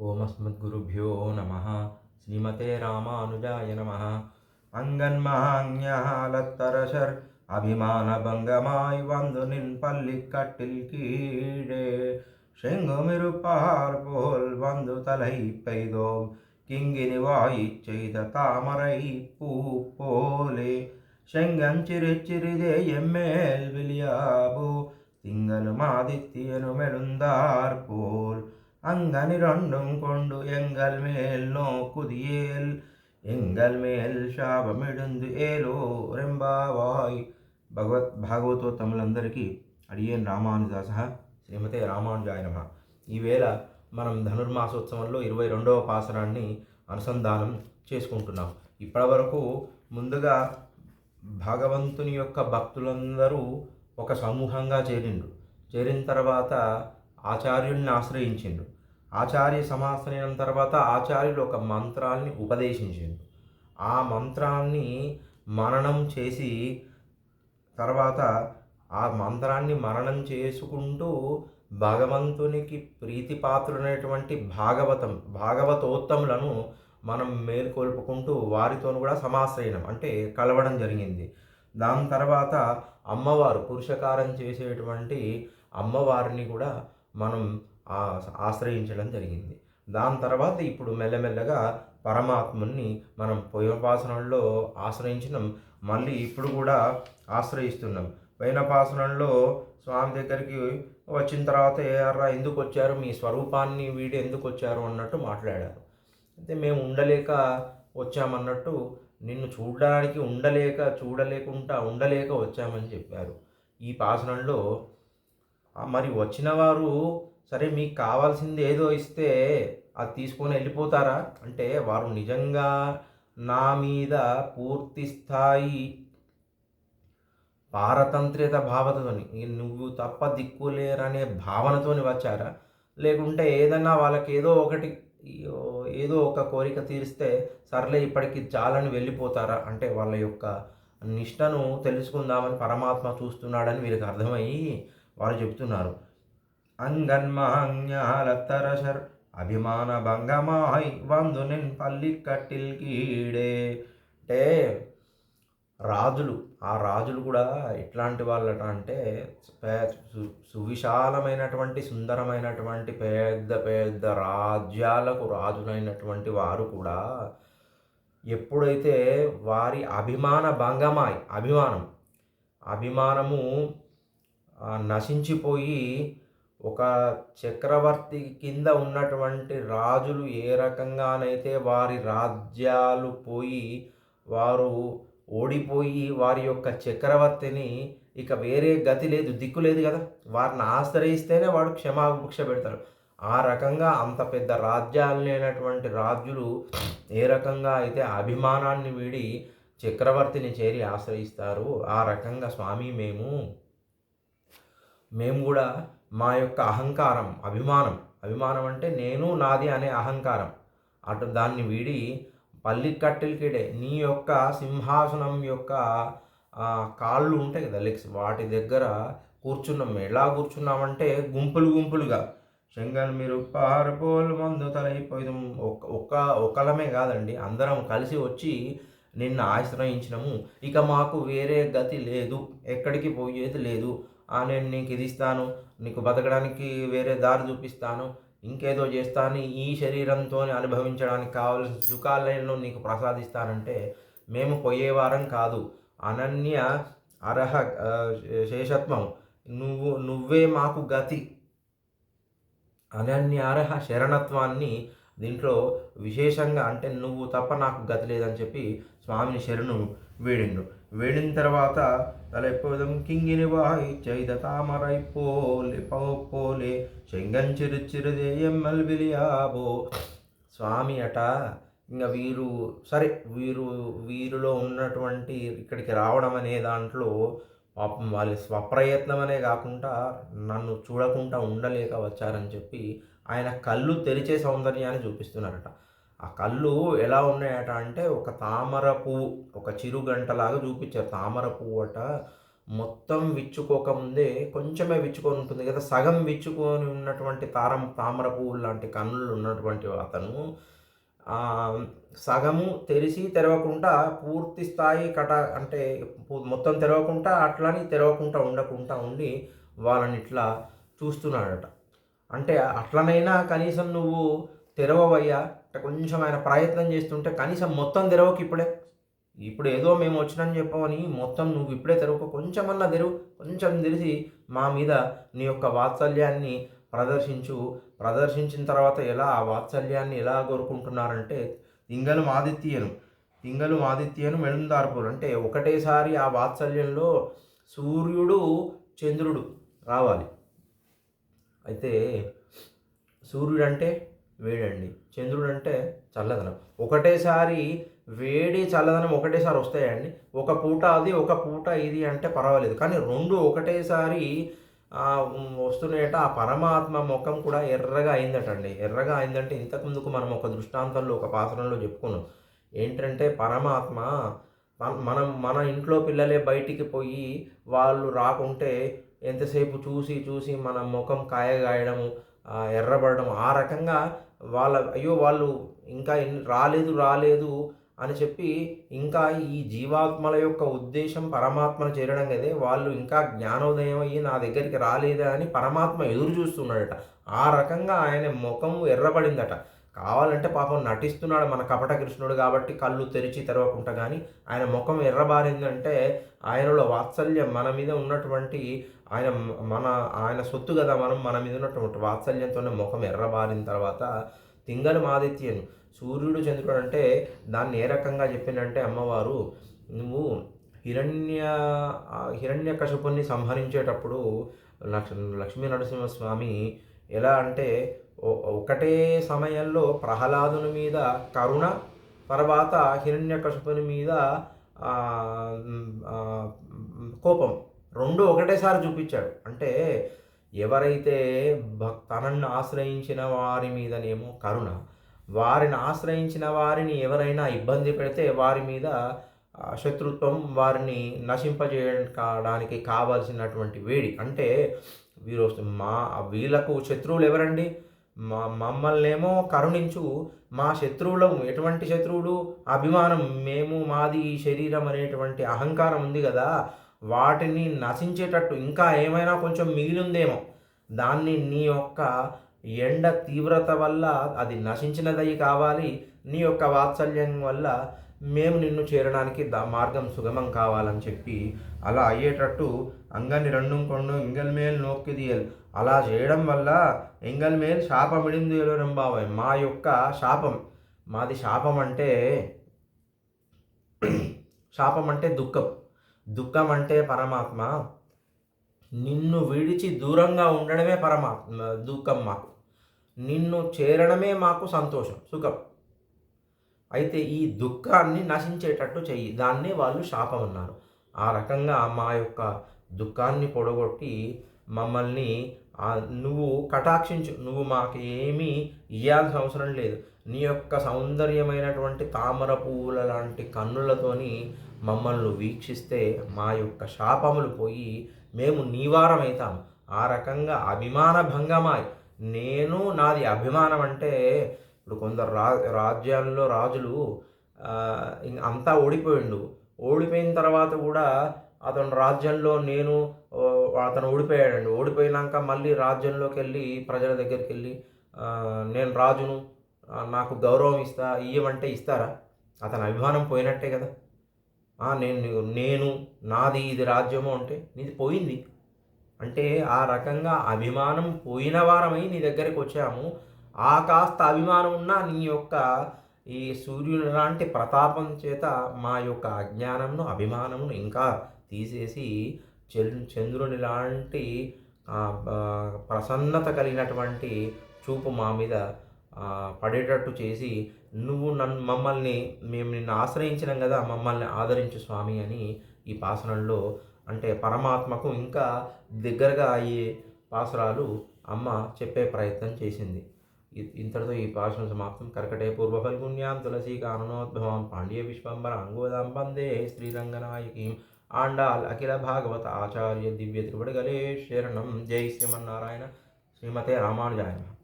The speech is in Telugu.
ఓమస్మద్గురుభ్యో నమ. శ్రీమతే రామానుజాయ నమ. அங்கன்மாஞாலத்தரசர் அபிமானபங்கமாய் வந்து நின் பள்ளிக்கட்டில் கீழே செங்குமிருப்பார் போல் வந்து தலை பெய்தோம் கிங்கினி வாயிச் செய்த தாமரை பூ போலே செங்கஞ்சிறிச்சிறிதே எம்மேல் விழியாபோ திங்களும் ஆதித்யனும் எழுந்தார் போல் அங்கனி ரெண்டும் கொண்டு எங்கள் மேல் நோக்குதியேல் ఎంగల్ మేల్ శాపమిడుందు ఏలో రెంబావాయ్. భాగవతోత్తములందరికీ అడియేన్ రామానుజాస శ్రీమతే రామానుజాయ నమః. ఈవేళ మనం ధనుర్మాసోత్సవంలో 22వ పాసరాన్ని అనుసంధానం చేసుకుంటున్నాం. ఇప్పటివరకు ముందుగా భగవంతుని యొక్క భక్తులందరూ ఒక సమూహంగా చేరిన తర్వాత ఆచార్యుల్ని ఆశ్రయించిండ్రు. ఆచార్య సమాశ్రయం తర్వాత ఆచార్యులు ఒక మంత్రాన్ని ఉపదేశించారు. ఆ మంత్రాన్ని మననం చేసి తర్వాత ఆ మంత్రాన్ని మననం చేసుకుంటూ భగవంతునికి ప్రీతిపాత్రులైనటువంటి భాగవతోత్తములను మనం మేల్కొల్పుకుంటూ వారితో కూడా సమాశ్రయనం అంటే కలవడం జరిగింది. దాని తర్వాత అమ్మవారు పురుషకారం చేసేటువంటి అమ్మవారిని కూడా మనం ఆశ్రయించడం జరిగింది. దాని తర్వాత ఇప్పుడు మెల్లమెల్లగా పరమాత్ముని మనం పోయినపాసనంలో ఆశ్రయించడం, మళ్ళీ ఇప్పుడు కూడా ఆశ్రయిస్తున్నాం. పోయినపాసనంలో స్వామి దగ్గరికి వచ్చిన తర్వాత ఏర్రా ఎందుకు వచ్చారు, మీ స్వరూపాన్ని వీడి ఎందుకు వచ్చారు అన్నట్టు మాట్లాడారు. అయితే మేము ఉండలేక వచ్చామన్నట్టు, నిన్ను చూడడానికి ఉండలేక వచ్చామని చెప్పారు. ఈ పాసనంలో మరి వచ్చిన వారు సరే మీకు కావాల్సింది ఏదో ఇస్తే అది తీసుకొని వెళ్ళిపోతారా అంటే, వారు నిజంగా నా మీద పూర్తి స్థాయి పారతంత్ర్యత భావనతోని, నువ్వు తప్ప దిక్కులేరనే భావనతోని వచ్చారా, లేకుంటే ఏదన్నా వాళ్ళకి ఏదో ఒక కోరిక తీరిస్తే సర్లే ఇప్పటికి చాలని వెళ్ళిపోతారా అంటే, వాళ్ళ యొక్క నిష్టను తెలుసుకుందామని పరమాత్మ చూస్తున్నాడని వీరికి అర్థమయ్యి వారు చెప్తున్నారు. అంగన్మాజ్ఞాలత్తరసర్ అభిమాన భంగమాయ్ వందు నిన్ పల్లికట్టిల్ కీడే. అంటే ఆ రాజులు కూడా ఎట్లాంటి వాళ్ళట అంటే, సువిశాలమైనటువంటి సుందరమైనటువంటి పెద్ద పెద్ద రాజ్యాలకు రాజులైనటువంటి వారు కూడా ఎప్పుడైతే వారి అభిమానము నశించిపోయి ఒక చక్రవర్తి కింద ఉన్నటువంటి రాజులు ఏ రకంగానైతే వారి రాజ్యాలు పోయి వారు ఓడిపోయి వారి యొక్క చక్రవర్తిని ఇక వేరే గతి లేదు, దిక్కు లేదు కదా, వారిని ఆశ్రయిస్తేనే వాడు క్షమాభిక్ష పెడతారు. ఆ రకంగా అంత పెద్ద రాజ్యాలు లేనటువంటి రాజులు ఏ రకంగా అయితే అభిమానాన్ని వీడి చక్రవర్తిని చేరి ఆశ్రయిస్తారు, ఆ రకంగా స్వామి మేము కూడా మా యొక్క అహంకారం, అభిమానం అంటే నేను నాది అనే అహంకారం దాన్ని వీడి పల్లికట్టిల్కిడే నీ యొక్క సింహాసనం యొక్క కాళ్ళు ఉంటాయి కదా, లెగ్స్, వాటి దగ్గర కూర్చున్నాం. ఎలా కూర్చున్నామంటే గుంపులుగా శంగల్ మీరు పారపోలు మందు తలైపోయి ఒకలమే కాదండి, అందరం కలిసి వచ్చి నిన్ను ఆశ్రయించినము. ఇక మాకు వేరే గతి లేదు, ఎక్కడికి పోయేది లేదు. నేను నీకు ఇది ఇస్తాను, నీకు బతకడానికి వేరే దారి చూపిస్తాను, ఇంకేదో చేస్తాను, ఈ శరీరంతో అనుభవించడానికి కావలసిన సుఖాలను నీకు ప్రసాదిస్తానంటే మేము పోయేవారం కాదు. అనన్య అర్హ శేషత్వం, నువ్వే మాకు గతి, అనన్య అర్హ శరణత్వాన్ని దీంట్లో విశేషంగా అంటే నువ్వు తప్ప నాకు గతి లేదని చెప్పి స్వామిని శరణు వేడిన తర్వాత తలెప్పదం కింగిని వాయి చైద తామరై పోలే చెంగంచిరుచిరుదే ఎమ్మల్ విలియాబో. స్వామి అట ఇంకా వీరులో ఉన్నటువంటి ఇక్కడికి రావడం అనే దాంట్లో పాపం వాళ్ళ స్వప్రయత్నం అనే కాకుండా నన్ను చూడకుండా ఉండలేక వచ్చారని చెప్పి ఆయన కళ్ళు తెరిచే సౌందర్యాన్ని చూపిస్తున్నారట. ఆ కళ్ళు ఎలా ఉన్నాయట అంటే, ఒక తామర పువ్వు, ఒక చిరుగంటలాగా చూపించారు. తామర పువ్వు అట మొత్తం విచ్చుకోకముందే కొంచెమే విచ్చుకొని ఉంటుంది కదా, సగం విచ్చుకొని ఉన్నటువంటి తామర పువ్వు లాంటి కన్నులు ఉన్నటువంటి అతను సగము తెరిచి తెరవకుండా పూర్తి స్థాయి అంటే మొత్తం తెరవకుండా అట్లని తెరవకుండా ఉండకుండా ఉండి వాళ్ళని ఇట్లా చూస్తున్నాడట. అంటే అట్లనైనా కనీసం నువ్వు తెరవవయ్యా, అంటే కొంచెం ఆయన ప్రయత్నం చేస్తుంటే కనీసం మొత్తం తెరవకు ఇప్పుడే, ఇప్పుడు ఏదో మేము వచ్చినని చెప్పమని మొత్తం నువ్వు ఇప్పుడే తెరవకు, కొంచెమన్నా తెరువు, కొంచెం తెలిసి మా మీద నీ యొక్క వాత్సల్యాన్ని ప్రదర్శించు. ప్రదర్శించిన తర్వాత ఎలా ఆ వాత్సల్యాన్ని ఎలా కోరుకుంటున్నారంటే తింగలు ఆదిత్యను మెళుందార్పులు, అంటే ఒకటేసారి ఆ వాత్సల్యంలో సూర్యుడు చంద్రుడు రావాలి. అయితే సూర్యుడు అంటే వేడండి, చంద్రుడు అంటే చల్లదనం. ఒకటేసారి వేడి చల్లదనం ఒకటేసారి వస్తాయండి. ఒక పూట అది ఒక పూట ఇది అంటే పర్వాలేదు, కానీ రెండు ఒకటేసారి వస్తున్నాయట. ఆ పరమాత్మ ముఖం కూడా ఎర్రగా అయిందటండి. ఎర్రగా అయిందంటే ఇంతకుముందుకు మనం ఒక దృష్టాంతంలో ఒక పాత్రలో చెప్పుకున్నాం. ఏంటంటే పరమాత్మ మన ఇంట్లో పిల్లలే బయటికి పోయి వాళ్ళు రాకుంటే ఎంతసేపు చూసి చూసి మన ముఖం కాయగాయడము, ఎర్రబడడం, ఆ రకంగా అయ్యో వాళ్ళు ఇంకా రాలేదు అని చెప్పి ఇంకా ఈ జీవాత్మల యొక్క ఉద్దేశం పరమాత్మను చేరడం కదే, వాళ్ళు ఇంకా జ్ఞానోదయం అయ్యి నా దగ్గరికి రాలేదా అని పరమాత్మ ఎదురు చూస్తున్నాడట. ఆ రకంగా ఆయన ముఖం ఎర్రబడిందట. కావాలంటే పాపం నటిస్తున్నాడు మన కపట కృష్ణుడు కాబట్టి కళ్ళు తెరిచి తెరవకుండా, కానీ ఆయన ముఖం ఎర్రబారిందంటే ఆయనలో వాత్సల్యం, మన మీద ఉన్నటువంటి ఆయన సొత్తు కదా మన మీద ఉన్నటువంటి వాత్సల్యంతోనే ముఖం ఎర్రబారిన తర్వాత తింగలు ఆదిత్యను, సూర్యుడు చంద్రుడు అంటే దాన్ని ఏ రకంగా చెప్పిందంటే అమ్మవారు, నువ్వు హిరణ్యకశిపుణ్ణి సంహరించేటప్పుడు లక్ష్మీ నరసింహస్వామి ఎలా అంటే ఒకటే సమయంలో ప్రహ్లాదుని మీద కరుణ, తర్వాత హిరణ్యకశిపుని మీద కోపం, రెండు ఒకటేసారి చూపించాడు. అంటే ఎవరైతే తనను ఆశ్రయించిన వారి మీదనేమో కరుణ, వారిని ఆశ్రయించిన వారిని ఎవరైనా ఇబ్బంది పెడితే వారి మీద శత్రుత్వం, వారిని నశింపజేయడానికి కావాల్సినటువంటి వేడి. అంటే వీళ్ళకు శత్రువులు ఎవరండి? మమ్మల్నేమో కరుణించు, మా శత్రువులు ఎటువంటి శత్రువులు? అభిమానం, మేము మాది ఈ శరీరం అనేటువంటి అహంకారం ఉంది కదా, వాటిని నశించేటట్టు ఇంకా ఏమైనా కొంచెం మిగిలిందేమో, దాన్ని నీ యొక్క ఎండ తీవ్రత వల్ల అది నశించినదై కావాలి, నీ యొక్క వాత్సల్యం వల్ల మేము నిన్ను చేరడానికి మార్గం సుగమం కావాలని చెప్పి అలా అయ్యేటట్టు అంగని రెండుం కొండు ఇంగల్ మేల్ నోక్కిదియల్, అలా చేయడం వల్ల ఎంగల్ మేల్ శాపమిడిందియలు రంబావై, మా యొక్క శాపం, మాది శాపం అంటే దుఃఖం అంటే పరమాత్మ, నిన్ను విడిచి దూరంగా ఉండడమే పరమాత్మ దుఃఖం, మాకు నిన్ను చేరడమే మాకు సంతోషం, సుఖం. అయితే ఈ దుఃఖాన్ని నశించేటట్టు చెయ్యి, దాన్ని వాళ్ళు శాపం అన్నారు. ఆ రకంగా మా యొక్క దుఃఖాన్ని పొడగొట్టి మమ్మల్ని నువ్వు కటాక్షించు, నువ్వు మాకు ఏమీ ఇవ్వాల్సిన అవసరం లేదు, నీ యొక్క సౌందర్యమైనటువంటి తామర పువ్వుల లాంటి కన్నులతోని మమ్మల్ని వీక్షిస్తే మా యొక్క శాపములు పోయి మేము నీవారమవుతాము. ఆ రకంగా అభిమాన భంగమాయ్, నాది అభిమానం అంటే ఇప్పుడు కొందరు రాజ్యాల్లో రాజులు అంతా ఓడిపోయిన తర్వాత కూడా అతను రాజ్యంలో అతను ఓడిపోయాడండి. ఓడిపోయినాక మళ్ళీ రాజ్యంలోకి వెళ్ళి ప్రజల దగ్గరికి వెళ్ళి నేను రాజును, నాకు గౌరవం ఇయ్యమంటే ఇస్తారా? అతని అభిమానం పోయినట్టే కదా. నాది ఇది రాజ్యము అంటే నీది పోయింది. అంటే ఆ రకంగా అభిమానం పోయిన వారమై నీ దగ్గరికి వచ్చాము. ఆ కాస్త అభిమానం ఉన్న నీ యొక్క ఈ సూర్యుని లాంటి ప్రతాపం చేత మా యొక్క అజ్ఞానంను, అభిమానమును ఇంకా తీసేసి చంద్రుని లాంటి ప్రసన్నత కలిగినటువంటి చూపు మా మీద పడేటట్టు చేసి మేము నిన్ను ఆశ్రయించినాం కదా, మమ్మల్ని ఆదరించు స్వామి అని ఈ పాసనంలో, అంటే పరమాత్మకు ఇంకా దగ్గరగా అయ్యే పాసురాలు అమ్మ చెప్పే ప్రయత్నం చేసింది. ఇంతటితో ఈ పాశనం సమాప్తం. కర్కటే పూర్వ ఫల్గుణ్యాం తులసీ కాననోద్భవాం పాండ్య విశ్వంబర అంగోదాం వందే శ్రీరంగనాయకీం ఆండాల్ అఖిల భాగవత ఆచార్య దివ్య తిరువడిగలే శరణం. జై శ్రీమన్నారాయణ. శ్రీమతే రామానుజాయ నమః.